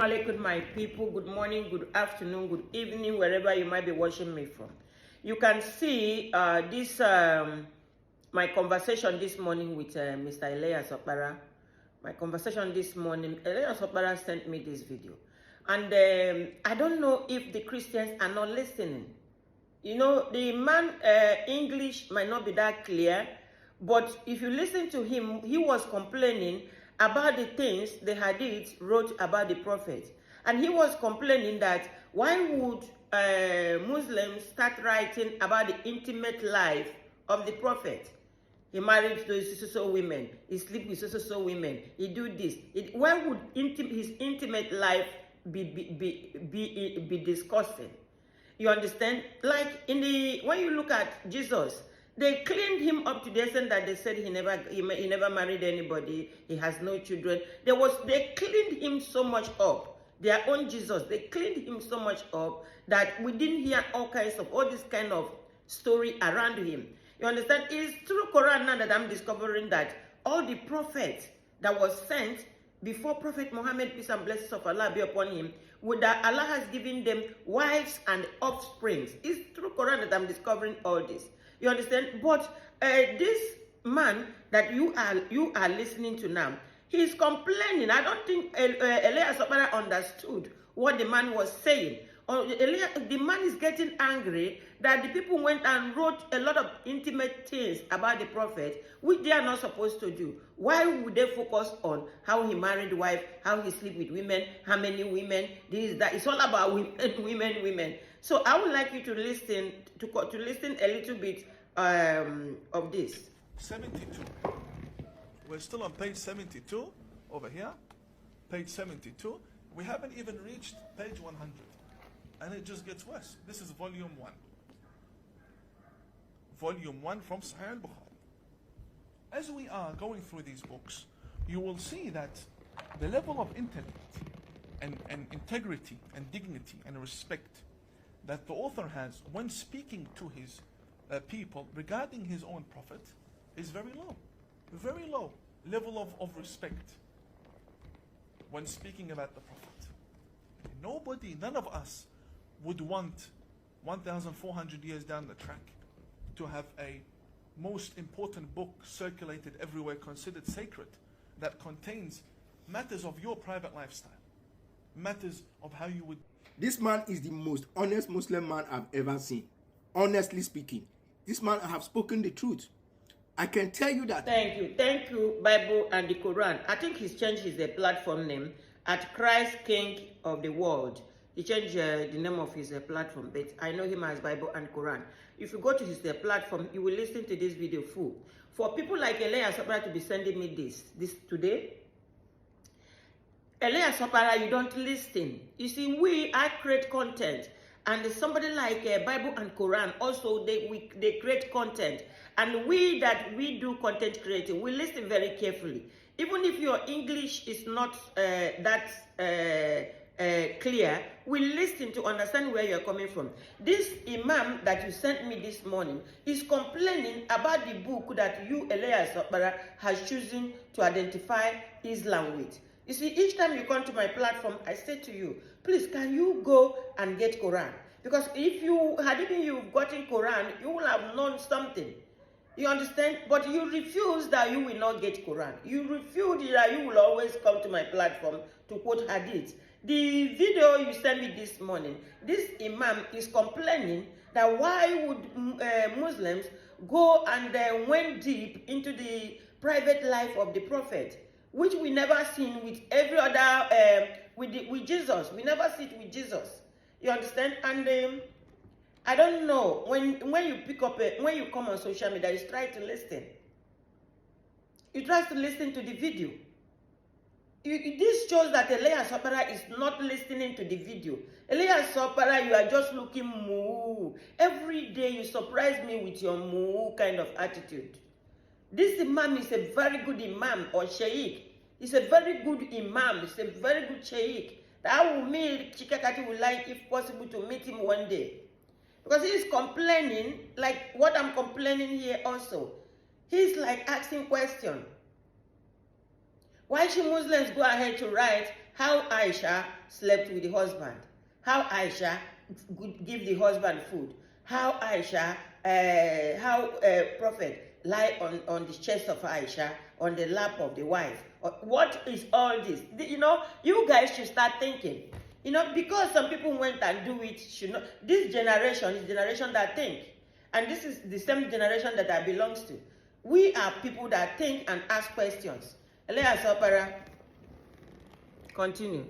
Alaikum, my people. Good morning, good afternoon, good evening, wherever you might be watching me from. You can see my conversation this morning with Mr. Elias Opara. My conversation this morning, Elias Opara sent me this video. And I don't know if the Christians are not listening. You know, the man English might not be that clear, but if you listen to him, he was complaining about the things the Hadith wrote about the prophet. And he was complaining that why would Muslims start writing about the intimate life of the prophet? He married those so women, he sleep with so women, he do this. Why would his intimate life be discussing? You understand? Like when you look at Jesus, they cleaned him up to the extent that they said he never married anybody, he has no children. They cleaned him so much up. Their own Jesus, they cleaned him so much up that we didn't hear all this kind of story around him. You understand? It's through Quran now that I'm discovering that all the prophets that was sent before Prophet Muhammad, peace and blessings of Allah be upon him, that Allah has given them wives and offsprings. It's through Quran that I'm discovering all this. You understand? But this man that you are listening to now, he's complaining. I don't think Elias Opara understood what the man was saying. The man is getting angry that the people went and wrote a lot of intimate things about the prophet, which they are not supposed to do. Why would they focus on how he married wife, how he sleep with women, how many women, this, that? It's all about women. So I would like you to listen a little bit of this. 72. We're still on page 72 over here. Page 72. We haven't even reached page 100. And it just gets worse. This is volume 1. Volume 1 from Sahih al-Bukhari. As we are going through these books, you will see that the level of intellect and integrity and dignity and respect that the author has when speaking to his people regarding his own prophet is very low. Very low level of respect when speaking about the prophet. None of us would want 1,400 years down the track to have a most important book circulated everywhere, considered sacred, that contains matters of your private lifestyle, matters of how you would. This man is the most honest Muslim man I've ever seen. Honestly speaking, this man have spoken the truth. I can tell you that. Thank you, Bible and the Quran. I think he's changed his platform name at Christ King of the World. He changed the name of his platform, but I know him as Bible and Quran. If you go to his platform, you will listen to this video full. For people like Elias Opara to be sending me this today, Elias Opara, you don't listen. You see, I create content, and somebody like Bible and Quran also they create content, and we do content creating, we listen very carefully. Even if your English is not clear, we listen to understand where you're coming from. This imam that you sent me this morning is complaining about the book that you, Elias Opara, has chosen to identify Islam with. You see, each time you come to my platform, I say to you, please, can you go and get Quran? Because if you had you've gotten Quran, you will have known something. You understand? But you refuse that you will not get Quran. You refuse that you will always come to my platform to quote hadith. The video you sent me this morning, this imam is complaining that why would Muslims go and went deep into the private life of the prophet, which we never seen with every other, with Jesus. We never see it with Jesus. You understand? And I don't know, when you pick up, when you come on social media, you try to listen. You try to listen to the video. This shows that Elias Opara is not listening to the video. Elias Opara, you are just looking moo. Every day you surprise me with your moo kind of attitude. This imam is a very good imam or sheikh. He's a very good imam. He's a very good sheikh. That will mean Chikakati would like, if possible, to meet him one day. Because he's complaining, like what I'm complaining here also. He's like asking questions. Why should Muslims go ahead to write how Aisha slept with the husband, how Aisha give the husband food, how Aisha, Prophet lie on the chest of Aisha, on the lap of the wife. What is all this? You know, you guys should start thinking. You know, because some people went and do it, should not. This generation is the generation that think. And this is the same generation that I belongs to. We are people that think and ask questions. Elias Opara, continue.